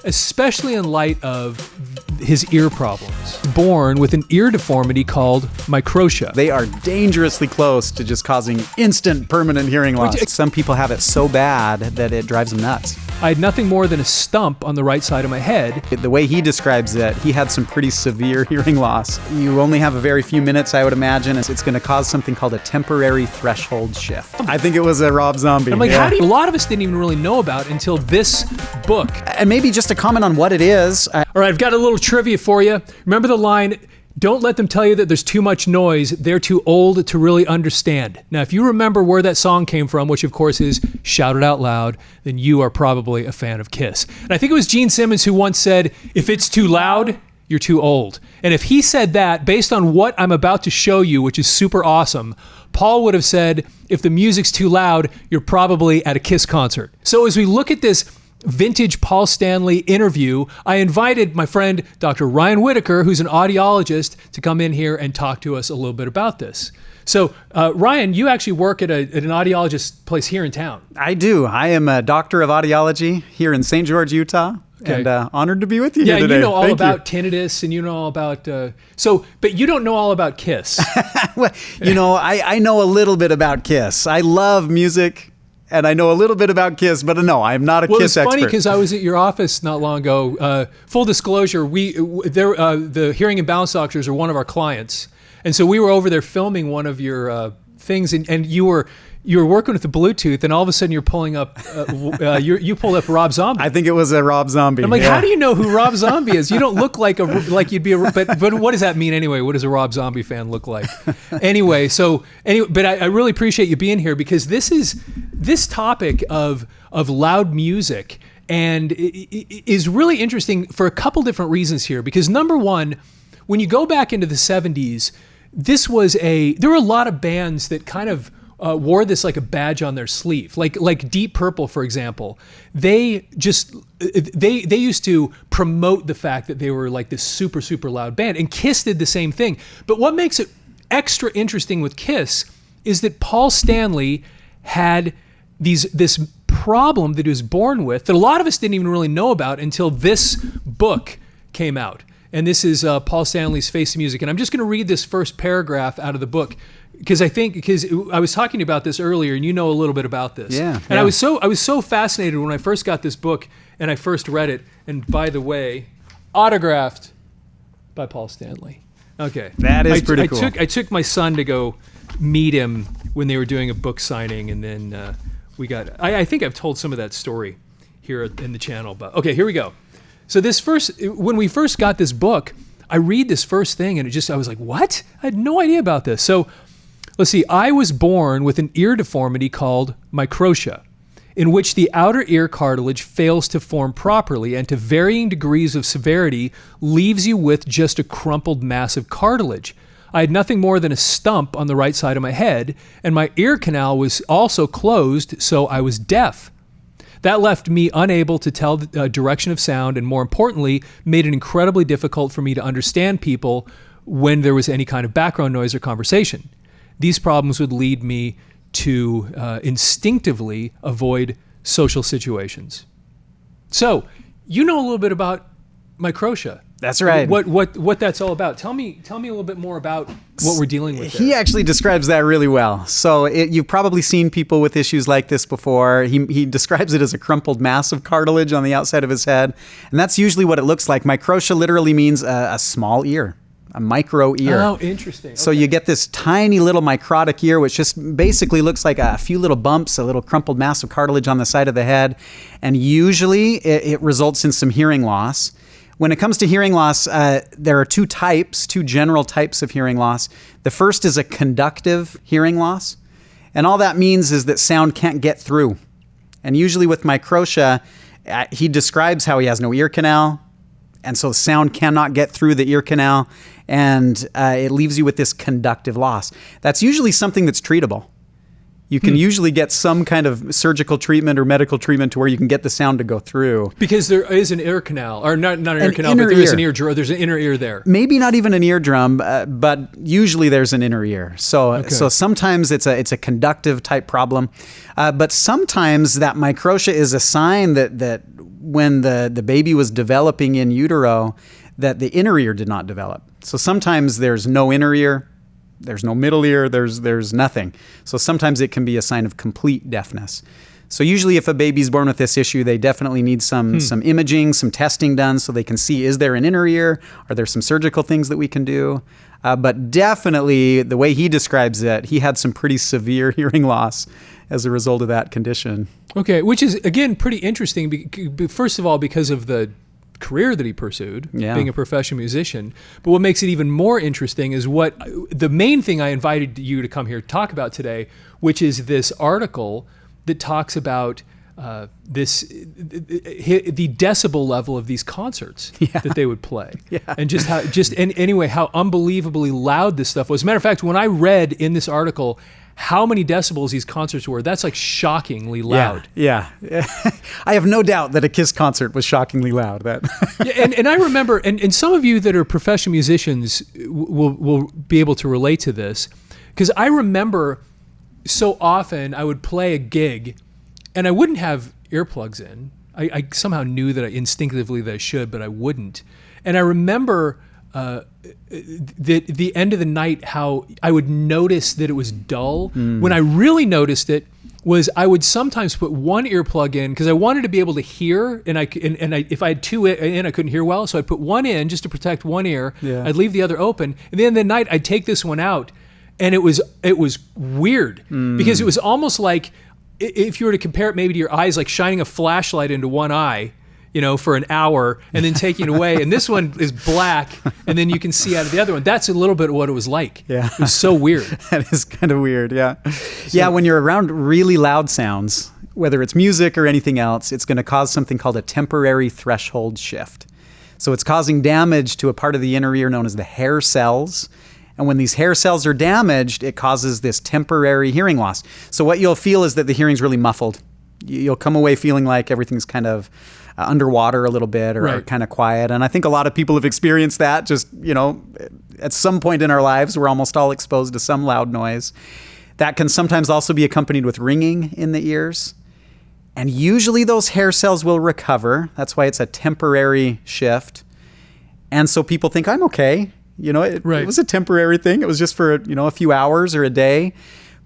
especially in light of his ear problems. Born with an ear deformity called Microtia. They are dangerously close to just causing instant permanent hearing loss. Some people have it so bad that it drives them nuts. I had nothing more than a stump on the right side of my head. The way he describes it, he had some pretty severe hearing loss. You only have a very few minutes, I would imagine. It's going to cause something called a temporary threshold shift. I think it was a Rob Zombie. I'm like, how do you... A lot of us didn't even really know about until this book. And maybe just a comment on what it is. All right, I've got a little trivia for you. Remember the line, don't let them tell you that there's too much noise. They're too old to really understand. Now, if you remember where that song came from, which of course is Shout It Out Loud, then you are probably a fan of Kiss. And I think it was Gene Simmons who once said, if it's too loud, you're too old. And if he said that, based on what I'm about to show you, which is super awesome, Paul would have said, if the music's too loud, you're probably at a Kiss concert. So as we look at this vintage Paul Stanley interview, I invited my friend, Dr. Ryan Whitaker, who's an audiologist, to come in here and talk to us a little bit about this. So, Ryan, you actually work at an audiologist place here in town. I do. I am a doctor of audiology here in St. George, Utah. Okay. And honored to be with you here today. Yeah, you know all about tinnitus, and you know all about... but you don't know all about Kiss. Well, I know a little bit about Kiss. I love music, and I know a little bit about Kiss, but no, I'm not a Kiss expert. Well, it's funny because I was at your office not long ago. Full disclosure, the hearing and balance doctors are one of our clients, and so we were over there filming one of your things, and you were working with the Bluetooth, and all of a sudden you're pulling up, you pulled up Rob Zombie. I think it was a Rob Zombie. I'm like, how do you know who Rob Zombie is? You don't look like you'd be but what does that mean anyway? What does a Rob Zombie fan look like? But I really appreciate you being here because this topic of loud music and is really interesting for a couple different reasons here. Because number one, when you go back into the 70s, there were a lot of bands that kind of wore this like a badge on their sleeve, like Deep Purple, for example. They used to promote the fact that they were like this super, super loud band, and Kiss did the same thing. But what makes it extra interesting with Kiss is that Paul Stanley had this problem that he was born with that a lot of us didn't even really know about until this book came out. And this is Paul Stanley's Face of Music. And I'm just going to read this first paragraph out of the book because I was talking about this earlier, and you know a little bit about this. Yeah. And I was so fascinated when I first got this book and I first read it. And by the way, autographed by Paul Stanley. Okay. That is pretty cool. I took my son to go meet him when they were doing a book signing, and then I think I've told some of that story here in the channel. But okay, here we go. So when we first got this book, I read this first thing, and I was like, what? I had no idea about this. So let's see. I was born with an ear deformity called Microtia, in which the outer ear cartilage fails to form properly and to varying degrees of severity leaves you with just a crumpled mass of cartilage. I had nothing more than a stump on the right side of my head, and my ear canal was also closed, so I was deaf. That left me unable to tell the direction of sound, and more importantly, made it incredibly difficult for me to understand people when there was any kind of background noise or conversation. These problems would lead me to instinctively avoid social situations. So, you know a little bit about Microtia. That's right. What that's all about. Tell me a little bit more about what we're dealing with there. He actually describes that really well. So you've probably seen people with issues like this before. He describes it as a crumpled mass of cartilage on the outside of his head. And that's usually what it looks like. Microtia literally means a small ear, a micro ear. Oh, interesting. So you get this tiny little microtic ear, which just basically looks like a few little bumps, a little crumpled mass of cartilage on the side of the head. And usually it results in some hearing loss. When it comes to hearing loss, there are two general types of hearing loss. The first is a conductive hearing loss. And all that means is that sound can't get through. And usually with Microtia, he describes how he has no ear canal. And so sound cannot get through the ear canal. And it leaves you with this conductive loss. That's usually something that's treatable. You can usually get some kind of surgical treatment or medical treatment to where you can get the sound to go through. Because there is an ear canal, or not an ear canal, but there is an eardrum. There's an inner ear there. Maybe not even an eardrum, but usually there's an inner ear. So sometimes it's a conductive type problem, but sometimes that microtia is a sign that when the baby was developing in utero, that the inner ear did not develop. So sometimes there's no inner ear. There's no middle ear, there's nothing. So sometimes it can be a sign of complete deafness. So usually if a baby's born with this issue, they definitely need some imaging, some testing done so they can see, is there an inner ear? Are there some surgical things that we can do? But definitely the way he describes it, he had some pretty severe hearing loss as a result of that condition. Okay, which is, again, pretty interesting. First of all, because of the career that he pursued, being a professional musician. But what makes it even more interesting is the main thing I invited you to come here to talk about today, which is this article that talks about the decibel level of these concerts that they would play, and how unbelievably loud this stuff was. As a matter of fact, when I read in this article how many decibels these concerts were, that's like shockingly loud. Yeah. I have no doubt that a Kiss concert was shockingly loud. And I remember, and some of you that are professional musicians will be able to relate to this, because I remember so often I would play a gig and I wouldn't have earplugs in. I somehow knew that instinctively that I should, but I wouldn't. And I remember the end of the night, how I would notice that it was dull. When I really noticed it was I would sometimes put one earplug in because I wanted to be able to hear, and if I had two in, I couldn't hear well, so I'd put one in just to protect one ear. I'd leave the other open, and then the night I'd take this one out, and it was weird because it was almost like if you were to compare it maybe to your eyes, like shining a flashlight into one eye, for an hour and then taking it away. And this one is black and then you can see out of the other one. That's a little bit what it was like. Yeah. It was so weird. That is kind of weird. Yeah. So, when you're around really loud sounds, whether it's music or anything else, it's going to cause something called a temporary threshold shift. So it's causing damage to a part of the inner ear known as the hair cells. And when these hair cells are damaged, it causes this temporary hearing loss. So what you'll feel is that the hearing's really muffled. You'll come away feeling like everything's kind of underwater a little bit or kind of quiet. And I think a lot of people have experienced that. Just, at some point in our lives, we're almost all exposed to some loud noise. That can sometimes also be accompanied with ringing in the ears. And usually those hair cells will recover. That's why it's a temporary shift. And so people think, I'm okay. It was a temporary thing. It was just for, a few hours or a day.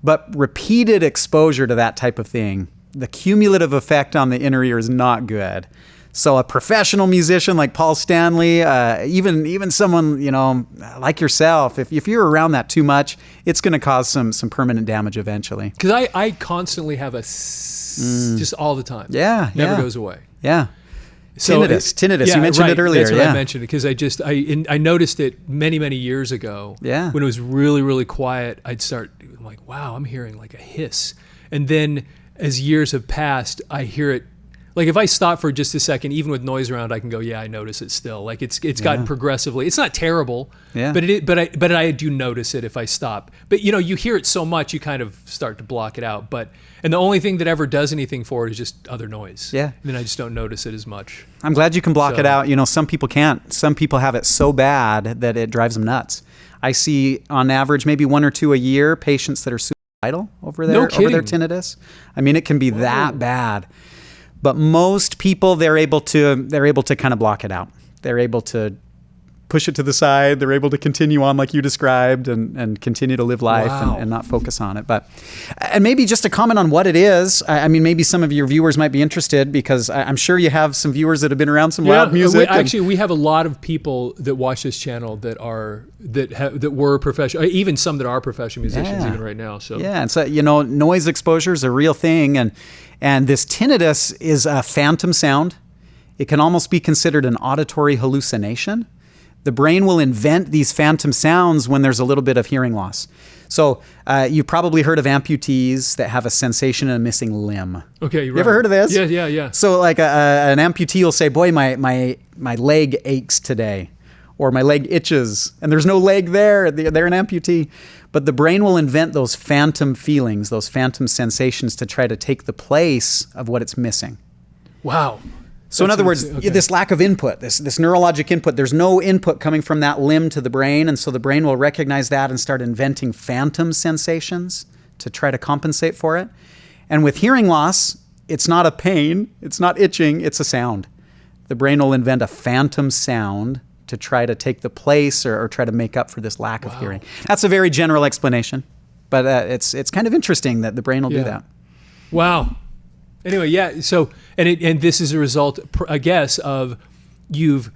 But repeated exposure to that type of thing, the cumulative effect on the inner ear is not good. So a professional musician like Paul Stanley, even someone, like yourself, if you're around that too much, it's going to cause some permanent damage eventually. Because I constantly have just all the time. Yeah. Never goes away. Yeah. So tinnitus. You mentioned it earlier. That's what I mentioned, because I noticed it many years ago. Yeah. When it was really, really quiet, I'm like, wow, I'm hearing like a hiss. And then as years have passed, I hear it. Like if I stop for just a second, even with noise around, I can go, I notice it still. Like it's gotten progressively. It's not terrible, but I do notice it if I stop. But you hear it so much, you kind of start to block it out. And the only thing that ever does anything for it is just other noise. Yeah. And then I just don't notice it as much. I'm glad you can block it out. Some people can't. Some people have it so bad that it drives them nuts. I see on average maybe 1 or 2 a year patients that are suicidal over their tinnitus. I mean, it can be that bad. But most people, they're able to kind of block it out. They're able to push it to the side. They're able to continue on like you described and continue to live life and not focus on it. And maybe just a comment on what it is. I mean, maybe some of your viewers might be interested, because I'm sure you have some viewers that have been around some loud music. We have a lot of people that watch this channel that were professional, even some that are professional musicians even right now. So and so noise exposure is a real thing, and this tinnitus is a phantom sound. It can almost be considered an auditory hallucination. The brain will invent these phantom sounds when there's a little bit of hearing loss. So you've probably heard of amputees that have a sensation of a missing limb. Okay, you ever heard of this? Yeah. So like an amputee will say, boy, my leg aches today. or my leg itches and there's no leg there. They're an amputee. But the brain will invent those phantom feelings, those phantom sensations to try to take the place of what it's missing. Wow. So in other words, this lack of input, this neurologic input, there's no input coming from that limb to the brain. And so the brain will recognize that and start inventing phantom sensations to try to compensate for it. And with hearing loss, it's not a pain, it's not itching, it's a sound. The brain will invent a phantom sound to try to take the place or try to make up for this lack of hearing. That's a very general explanation, but it's kind of interesting that the brain will do that. Wow. Anyway, yeah. So, and this is a result, I guess, of you've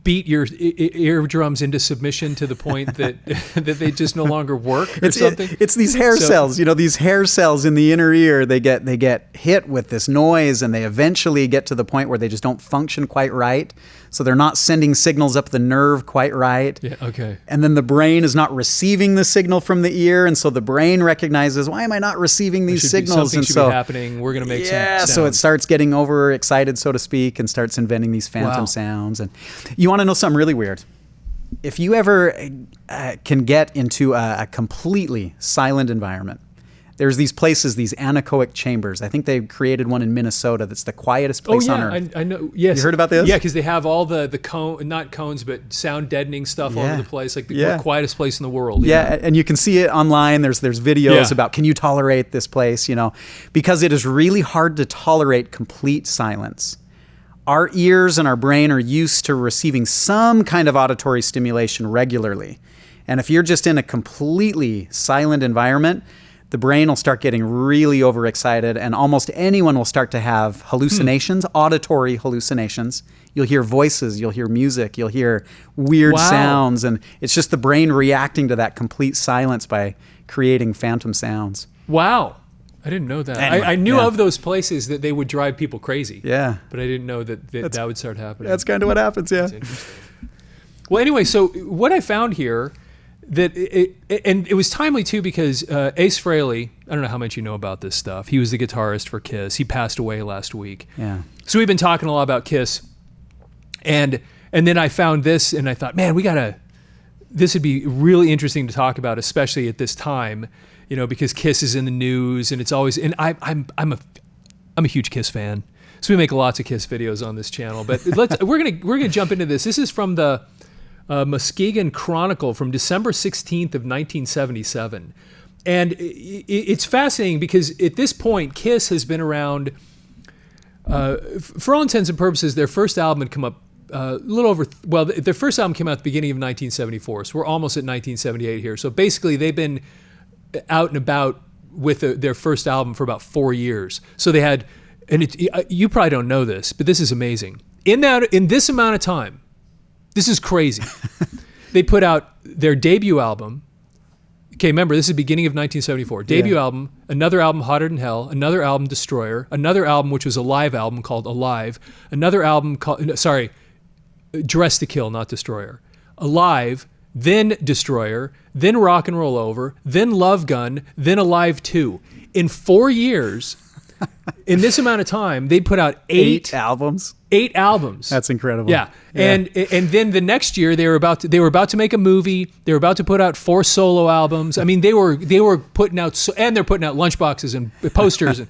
beat your eardrums into submission to the point that that they just no longer work or something. It's these hair cells, these hair cells in the inner ear. They get hit with this noise, and they eventually get to the point where they just don't function quite right. So they're not sending signals up the nerve quite right. Yeah. Okay. And then the brain is not receiving the signal from the ear, and so the brain recognizes, why am I not receiving these signals? Something should be happening. We're going to make some sounds. So it starts getting overexcited, so to speak, and starts inventing these phantom sounds. And you want to know something really weird? If you ever can get into a completely silent environment, there's these places, these anechoic chambers. I think they created one in Minnesota that's the quietest place on earth. I know. Yes. You heard about this? Yeah, because they have all the cone, not cones, but sound deadening stuff all over the place, like the quietest place in the world. Yeah, and you can see it online. There's videos about, can you tolerate this place, because it is really hard to tolerate complete silence. Our ears and our brain are used to receiving some kind of auditory stimulation regularly. And if you're just in a completely silent environment, the brain will start getting really overexcited, and almost anyone will start to have hallucinations, auditory hallucinations. You'll hear voices, you'll hear music, you'll hear weird sounds, and it's just the brain reacting to that complete silence by creating phantom sounds. Wow. I didn't know that. Anyway, I knew of those places that they would drive people crazy. Yeah. But I didn't know that would start happening. That's kind of what happens, yeah. Well, anyway, so what I found here, and it was timely too, because Ace Frehley, I don't know how much you know about this stuff. He was the guitarist for Kiss. He passed away last week. Yeah. So we've been talking a lot about Kiss, and then I found this, and I thought, man, this would be really interesting to talk about, especially at this time, because Kiss is in the news, and it's always. And I'm a huge Kiss fan, so we make lots of Kiss videos on this channel. But we're gonna jump into this. This is from the Muskegon Chronicle from December 16th of 1977. And it's fascinating because at this point, Kiss has been around, for all intents and purposes, their first album had come up their first album came out at the beginning of 1974, so we're almost at 1978 here. So basically, they've been out and about with their first album for about 4 years. So they had, and you probably don't know this, but this is amazing. In this amount of time, this is crazy. They put out their debut album. Okay, remember, this is the beginning of 1974. Debut album, another album, Hotter Than Hell, another album, Destroyer, another album, which was a live album called Alive, another album called, Dress to Kill, not Destroyer. Alive, then Destroyer, then Rock and Roll Over, then Love Gun, then Alive 2. In 4 years, in this amount of time, they put out eight albums. 8 albums. That's incredible. Yeah. And then the next year they were about to make a movie. They were about to put out 4 solo albums. I mean, they were putting out, and they're putting out lunchboxes and posters.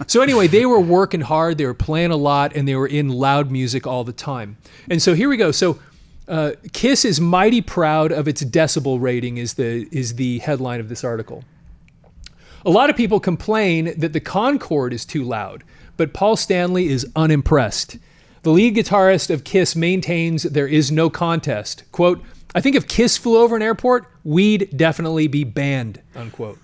So anyway, they were working hard. They were playing a lot, and they were in loud music all the time. And so here we go. So Kiss is mighty proud of its decibel rating is the headline of this article. A lot of people complain that the Concorde is too loud, but Paul Stanley is unimpressed. The lead guitarist of Kiss maintains there is no contest. Quote, I think if Kiss flew over an airport, we'd definitely be banned, unquote.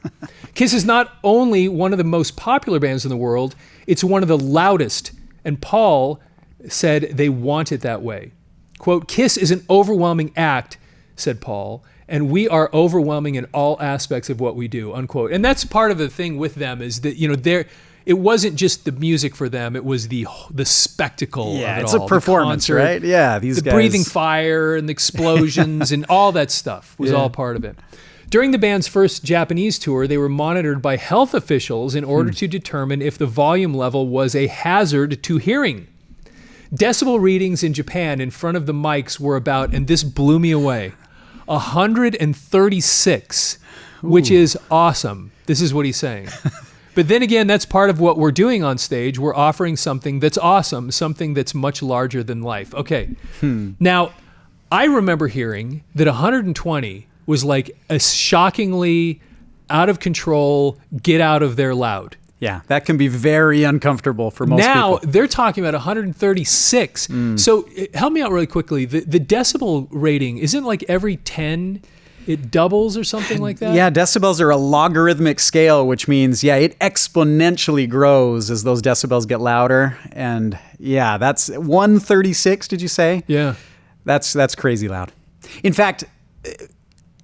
Kiss is not only one of the most popular bands in the world, it's one of the loudest. And Paul said they want it that way. Quote, Kiss is an overwhelming act, said Paul, and we are overwhelming in all aspects of what we do, unquote. And that's part of the thing with them is that, it wasn't just the music for them; it was the spectacle. Yeah, of it it's all. A performance, right? Yeah, these guys, breathing fire and the explosions and all that stuff was all part of it. During the band's first Japanese tour, they were monitored by health officials in order to determine if the volume level was a hazard to hearing. Decibel readings in Japan in front of the mics were about, and this blew me away, 136, which is awesome. This is what he's saying. But then again, that's part of what we're doing on stage. We're offering something that's awesome, something that's much larger than life. Okay. Now, I remember hearing that 120 was like a shockingly out of control, get out of there loud. Yeah, that can be very uncomfortable for most people. Now, they're talking about 136. So help me out really quickly. The decibel rating, isn't like every 10... it doubles or something like that? Yeah, decibels are a logarithmic scale, which means, it exponentially grows as those decibels get louder. And yeah, that's 136, did you say? Yeah. That's crazy loud. In fact,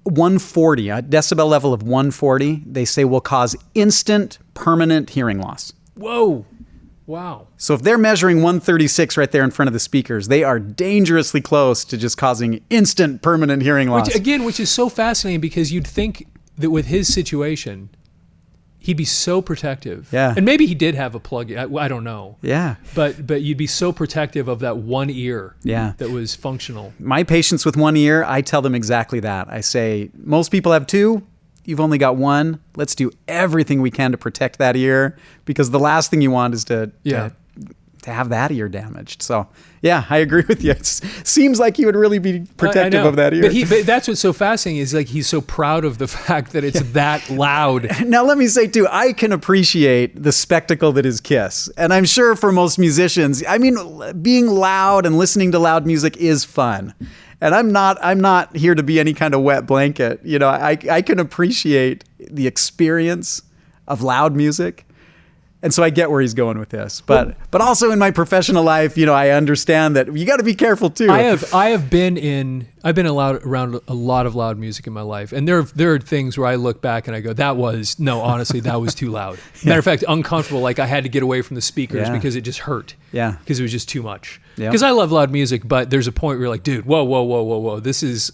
140, a decibel level of 140, they say will cause instant, permanent hearing loss. Whoa. Wow. So if they're measuring 136 right there in front of the speakers, they are dangerously close to just causing instant, permanent hearing loss. Which is so fascinating because you'd think that with his situation, he'd be so protective. Yeah. And maybe he did have a plug. I don't know. Yeah. But you'd be so protective of that one ear. Yeah. That was functional. My patients with one ear, I tell them exactly that. I say, most people have two. You've only got one. Let's do everything we can to protect that ear, because the last thing you want is to have that ear damaged. So, yeah, I agree with you. It seems like he would really be protective of that ear. But that's what's so fascinating is like he's so proud of the fact that it's that loud. Now, let me say, too, I can appreciate the spectacle that is Kiss. And I'm sure for most musicians, I mean, being loud and listening to loud music is fun. And I'm not here to be any kind of wet blanket. You know, I can appreciate the experience of loud music. And so I get where he's going with this. But also in my professional life, you know, I understand that you got to be careful too. I've been around a lot of loud music in my life. And there are things where I look back and I go, honestly, that was too loud. Matter of fact, uncomfortable. Like I had to get away from the speakers because it just hurt. Yeah. Because it was just too much. Because I love loud music, but there's a point where you're like, dude, whoa. This is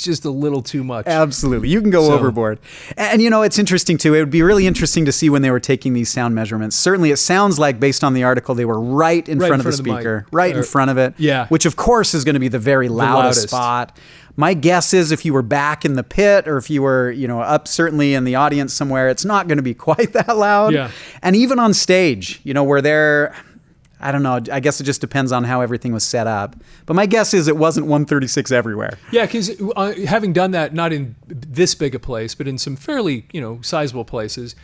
just a little too much. Absolutely. You can go overboard. And you know, it's interesting too. It would be really interesting to see when they were taking these sound measurements. Certainly it sounds like based on the article, they were right in front of the speaker, in front of it. Yeah. Which of course is going to be the very loudest spot. My guess is if you were back in the pit or if you were, you know, up certainly in the audience somewhere, it's not going to be quite that loud. Yeah. And even on stage, you know, where they're, I don't know, I guess it just depends on how everything was set up. But my guess is it wasn't 136 everywhere. Yeah, because having done that, not in this big a place, but in some fairly, you know, sizable places,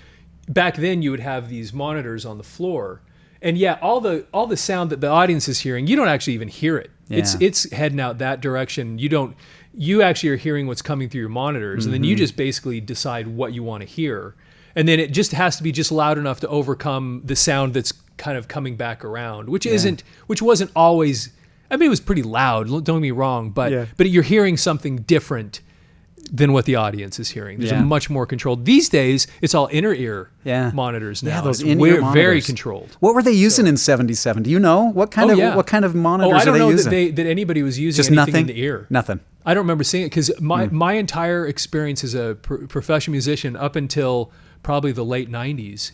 back then you would have these monitors on the floor. And yeah, all the sound that the audience is hearing, you don't actually even hear it. Yeah. It's heading out that direction. You actually are hearing what's coming through your monitors, and then you just basically decide what you want to hear. And then it just has to be just loud enough to overcome the sound that's kind of coming back around, which wasn't always, I mean, it was pretty loud, don't get me wrong, but you're hearing something different than what the audience is hearing. There's a much more controlled. These days, it's all inner ear monitors now. Yeah, those in-ear monitors. Very controlled. What were they using in 77? Do you know? What kind of monitors are they using? I don't know that anybody was using just anything nothing? in the ear. Nothing. I don't remember seeing it because my entire experience as a professional musician up until probably the late 90s,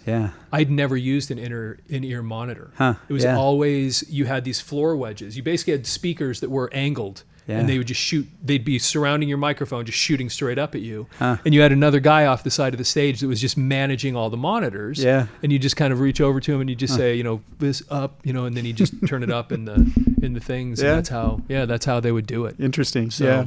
I'd never used an in-ear monitor. It was always, you had these floor wedges. You basically had speakers that were angled. And they would just shoot, they'd be surrounding your microphone, just shooting straight up at you. And you had another guy off the side of the stage that was just managing all the monitors. And you just kind of reach over to him and you just say, you know, this up, you know, and then you just turn it up in the things. And that's how they would do it. Interesting. So,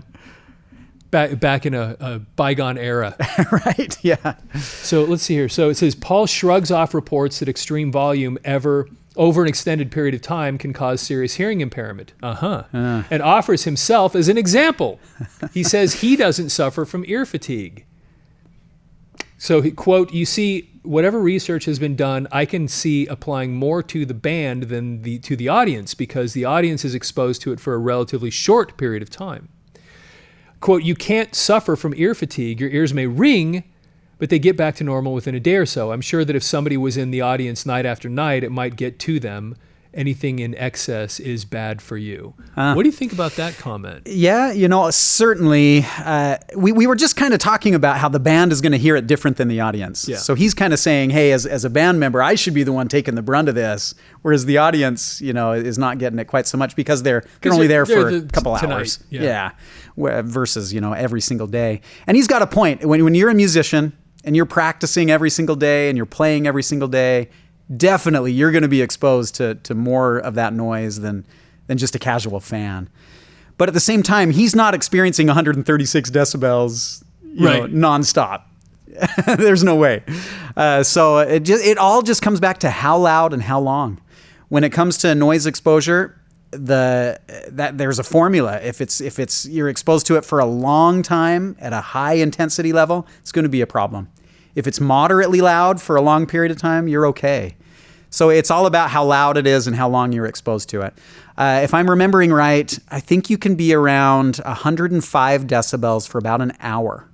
back in a bygone era. Right, yeah. So let's see here. So it says, Paul shrugs off reports that extreme volume over an extended period of time can cause serious hearing impairment. And offers himself as an example. He says he doesn't suffer from ear fatigue. So, he, quote, you see, whatever research has been done, I can see applying more to the band than to the audience because the audience is exposed to it for a relatively short period of time. Quote, you can't suffer from ear fatigue. Your ears may ring, but they get back to normal within a day or so. I'm sure that if somebody was in the audience night after night, it might get to them anything in excess is bad for you. What do you think about that comment? Yeah, certainly. We were just kind of talking about how the band is going to hear it different than the audience. Yeah. So he's kind of saying, hey, as a band member, I should be the one taking the brunt of this, whereas the audience, is not getting it quite so much because they're only there for a couple hours. Yeah. Versus, every single day. And he's got a point. When you're a musician and you're practicing every single day and you're playing every single day, definitely you're going to be exposed to more of that noise than just a casual fan. But at the same time, he's not experiencing 136 decibels nonstop. There's no way. So it all just comes back to how loud and how long. When it comes to noise exposure, there's a formula. If it's you're exposed to it for a long time at a high intensity level, it's going to be a problem. If it's moderately loud for a long period of time, you're okay. So it's all about how loud it is and how long you're exposed to it. If I'm remembering right, I think you can be around 105 decibels for about an hour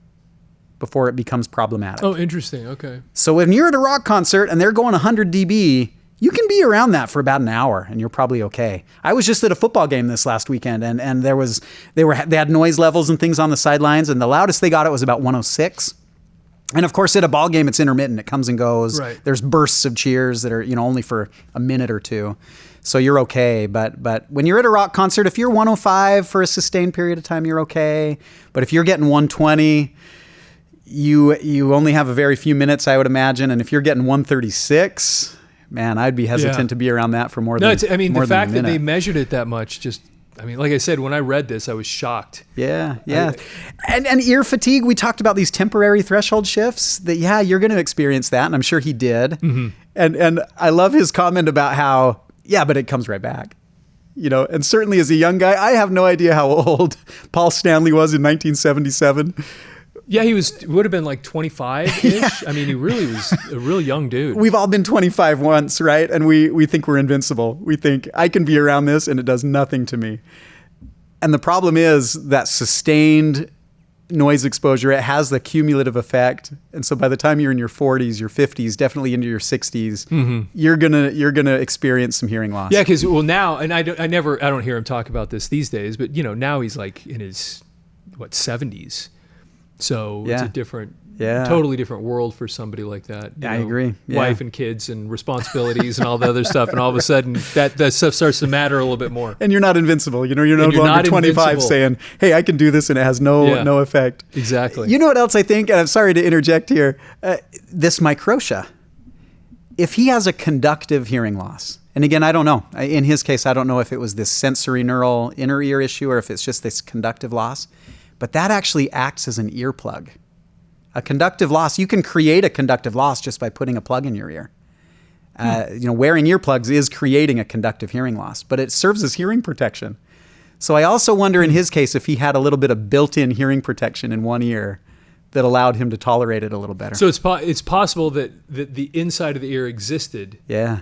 before it becomes problematic. Oh, interesting. Okay. So when you're at a rock concert and they're going 100 dB, you can be around that for about an hour and you're probably okay. I was just at a football game this last weekend and they had noise levels and things on the sidelines, and the loudest they got it was about 106. And of course, at a ball game, it's intermittent. It comes and goes. Right. There's bursts of cheers that are, only for a minute or two. So you're okay. But when you're at a rock concert, if you're 105 for a sustained period of time, you're okay. But if you're getting 120, you only have a very few minutes, I would imagine. And if you're getting 136, man, I'd be hesitant to be around that for more than a minute. The fact that they measured it that much like I said, when I read this, I was shocked. Yeah. And ear fatigue, we talked about these temporary threshold shifts that, you're going to experience that. And I'm sure he did. Mm-hmm. And I love his comment about how, but it comes right back. And certainly as a young guy, I have no idea how old Paul Stanley was in 1977. Yeah, would have been like 25-ish. Yeah. I mean, he really was a real young dude. We've all been 25 once, right? And we think we're invincible. We think, I can be around this and it does nothing to me. And the problem is that sustained noise exposure, it has the cumulative effect. And so by the time you're in your 40s, your 50s, definitely into your 60s, mm-hmm. you're gonna experience some hearing loss. Yeah, because now, and I don't hear him talk about this these days, but now he's like in his 70s. So it's a totally different world for somebody like that. I agree. Yeah. Wife and kids and responsibilities and all the other stuff. And all of a sudden that stuff starts to matter a little bit more. And you're not invincible. You're no longer 25 saying, hey, I can do this and it has no effect. Exactly. You know what else I think? And I'm sorry to interject here. This Microtia. If he has a conductive hearing loss, and again, I don't know. In his case, I don't know if it was this sensorineural inner ear issue or if it's just this conductive loss. But that actually acts as an earplug. A conductive loss, you can create a conductive loss just by putting a plug in your ear. Wearing earplugs is creating a conductive hearing loss, but it serves as hearing protection. So I also wonder in his case if he had a little bit of built-in hearing protection in one ear that allowed him to tolerate it a little better. So it's possible that the inside of the ear existed. Yeah.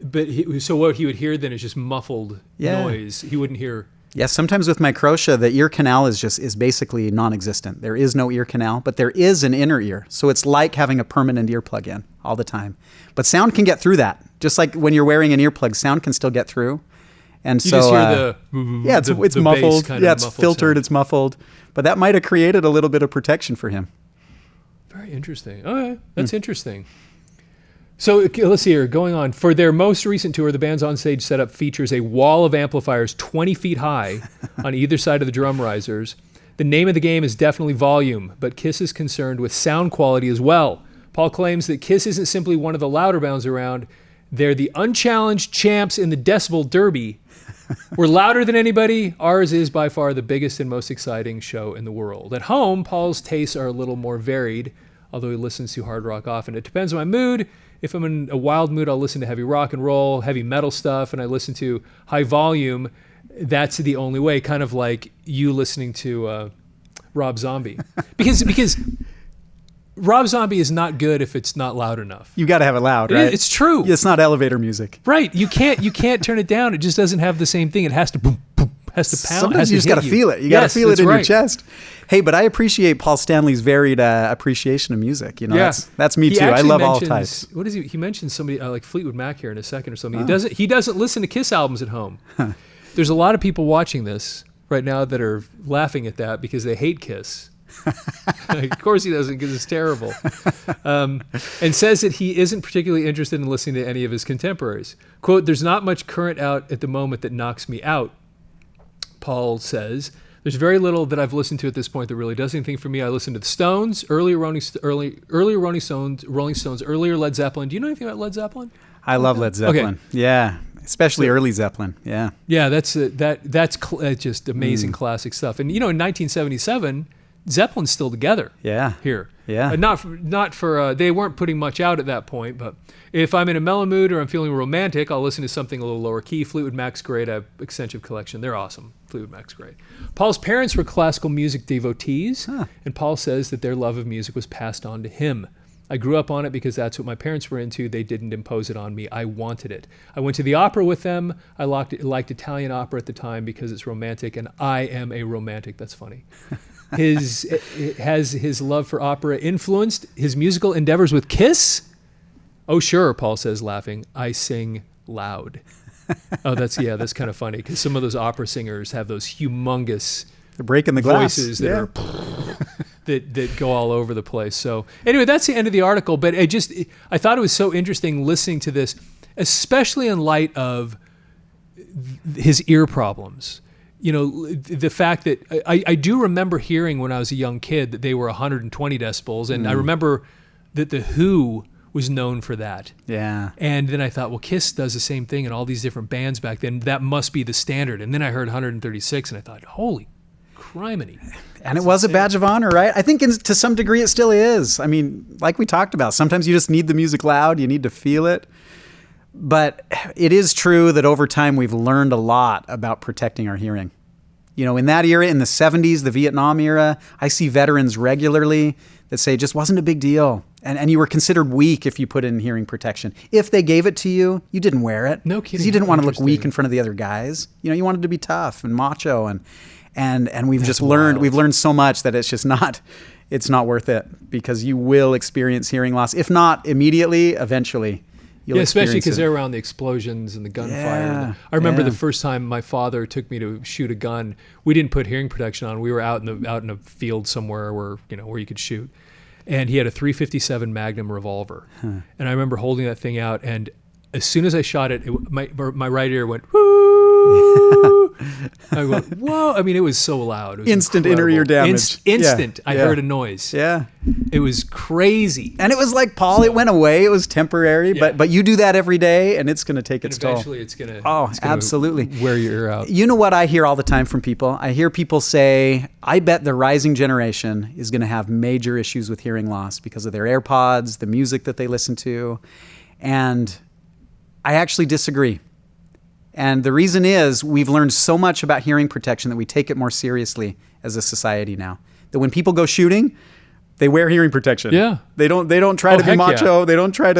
But so what he would hear then is just muffled noise. He wouldn't hear... Yes, sometimes with Microtia, the ear canal is basically non-existent. There is no ear canal, but there is an inner ear. So it's like having a permanent earplug in all the time. But sound can get through that. Just like when you're wearing an earplug, sound can still get through. And you just hear it's muffled. It's filtered, sound. It's muffled. But that might have created a little bit of protection for him. Very interesting. Okay, that's interesting. So let's see here, going on. For their most recent tour, the band's onstage setup features a wall of amplifiers 20 feet high on either side of the drum risers. The name of the game is definitely volume, but Kiss is concerned with sound quality as well. Paul claims that Kiss isn't simply one of the louder bands around. They're the unchallenged champs in the decibel derby. We're louder than anybody. Ours is by far the biggest and most exciting show in the world. At home, Paul's tastes are a little more varied, although he listens to hard rock often. It depends on my mood. If I'm in a wild mood, I'll listen to heavy rock and roll, heavy metal stuff, and I listen to high volume. That's the only way, kind of like you listening to Rob Zombie. Because Rob Zombie is not good if it's not loud enough. You got to have it loud, right? It's true. It's not elevator music. Right. You can't turn it down. It just doesn't have the same thing. It has to boom, boom, has to pound. Sometimes you just got to feel it. You got to feel it in your chest. Hey, but I appreciate Paul Stanley's varied appreciation of music. You know, Yeah. that's me He too. I actually love all mentions- types. What is he? He mentioned somebody like Fleetwood Mac here in a second or something. He doesn't listen to Kiss albums at home. There's a lot of people watching this right now that are laughing at that because they hate Kiss. Of course he doesn't, because it's terrible. And says that he isn't particularly interested in listening to any of his contemporaries. Quote, "There's not much current out at the moment that knocks me out," Paul says. "There's very little that I've listened to at this point that really does anything for me. I listen to the Stones, earlier Rolling Stones, earlier Led Zeppelin." Do you know anything about Led Zeppelin? I love Led Zeppelin. Okay. Yeah, especially early Zeppelin. Yeah. Yeah, that's just amazing classic stuff. And in 1977, Zeppelin's still together. Yeah. Here. Yeah. Not for they weren't putting much out at that point, but if I'm in a mellow mood or I'm feeling romantic, I'll listen to something a little lower key. Fleetwood Mac's great. I have extensive collection. They're awesome. Fleetwood Mac's great. Paul's parents were classical music devotees, and Paul says that their love of music was passed on to him. "I grew up on it because that's what my parents were into. They didn't impose it on me. I wanted it. I went to the opera with them. I liked Italian opera at the time because it's romantic, and I am a romantic." That's funny. Has his love for opera influenced his musical endeavors with Kiss? "Oh, sure," Paul says, laughing. "I sing loud." Oh, that's kind of funny, because some of those opera singers have those humongous They're breaking the glass. voices that are that go all over the place. So anyway, that's the end of the article. But I thought it was so interesting listening to this, especially in light of his ear problems. The fact that I do remember hearing when I was a young kid that they were 120 decibels. And I remember that The Who was known for that. Yeah. And then I thought, well, Kiss does the same thing in all these different bands back then. That must be the standard. And then I heard 136 and I thought, holy criminy. And it was a badge of honor, right? I think to some degree it still is. I mean, like we talked about, sometimes you just need the music loud. You need to feel it. But it is true that over time we've learned a lot about protecting our hearing. In that era, in the 70s, the Vietnam era, I see veterans regularly that say it just wasn't a big deal. And you were considered weak if you put in hearing protection. If they gave it to you, you didn't wear it. No kidding. Because you didn't want to look weak in front of the other guys. You wanted to be tough and macho. And we've just learned, we've learned so much that it's just it's not worth it, because you will experience hearing loss. If not immediately, eventually. Especially because they're around the explosions and the gunfire. Yeah, I remember the first time my father took me to shoot a gun. We didn't put hearing protection on. We were out in a field somewhere where you could shoot, and he had a .357 Magnum revolver. And I remember holding that thing out, and as soon as I shot it, my right ear went whoo. I went whoa. I mean, it was so loud. It was instant incredible. inner ear damage. Instant. I heard a noise. Yeah. It was crazy. And it was like, Paul, it went away. It was temporary, but you do that every day, and it's going to take its toll. Eventually, it's going to. Absolutely. Wear your ear out. You know what I hear all the time from people? I hear people say, "I bet the rising generation is going to have major issues with hearing loss because of their AirPods, the music that they listen to," and I actually disagree. And the reason is we've learned so much about hearing protection that we take it more seriously as a society now. That when people go shooting, they wear hearing protection. Yeah. They don't try to be macho. Yeah. They don't try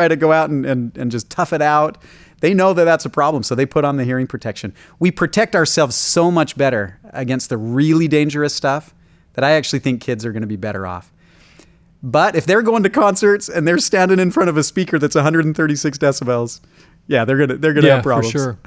to go out and just tough it out. They know that that's a problem, so they put on the hearing protection. We protect ourselves so much better against the really dangerous stuff that I actually think kids are going to be better off. But if they're going to concerts and they're standing in front of a speaker that's 136 decibels, yeah, they're gonna have problems. For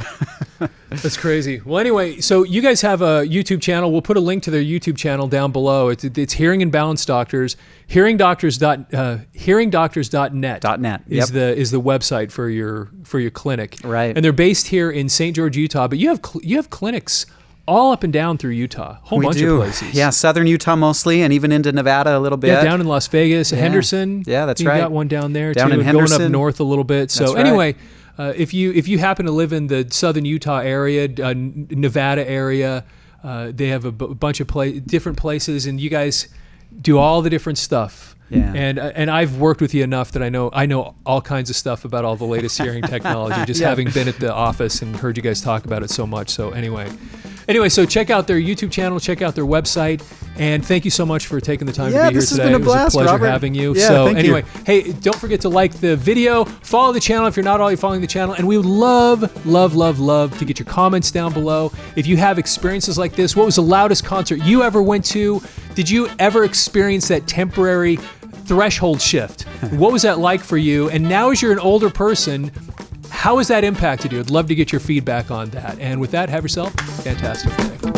sure. That's crazy. Well, anyway, so you guys have a YouTube channel. We'll put a link to their YouTube channel down below. It's Hearing and Balance Doctors. Hearingdoctors.net. .net is the website for your clinic. Right. And they're based here in St. George, Utah. But you have clinics all up and down through Utah. A whole bunch of places. Yeah, southern Utah mostly, and even into Nevada a little bit. Yeah, down in Las Vegas, Henderson. Yeah, that's you right. Got one down there down too. In Henderson. Going up north a little bit. So that's right. Anyway. If you happen to live in the southern Utah area, Nevada area, they have a bunch of different places, and you guys do all the different stuff. Yeah. And I've worked with you enough that I know all kinds of stuff about all the latest hearing technology, just having been at the office and heard you guys talk about it so much. So anyway, so check out their YouTube channel, check out their website. And thank you so much for taking the time Yeah, to be here this has today. been a blast, it was a pleasure Robert. having you. Yeah, So thank you. anyway, hey, don't forget to like the video, follow the channel if you're not already following the channel, and we would love, love, love, love to get your comments down below. If you have experiences like this, what was the loudest concert you ever went to? Did you ever experience that temporary threshold shift? What was that like for you? And now as you're an older person, how has that impacted you? I'd love to get your feedback on that. And with that, have yourself a fantastic day.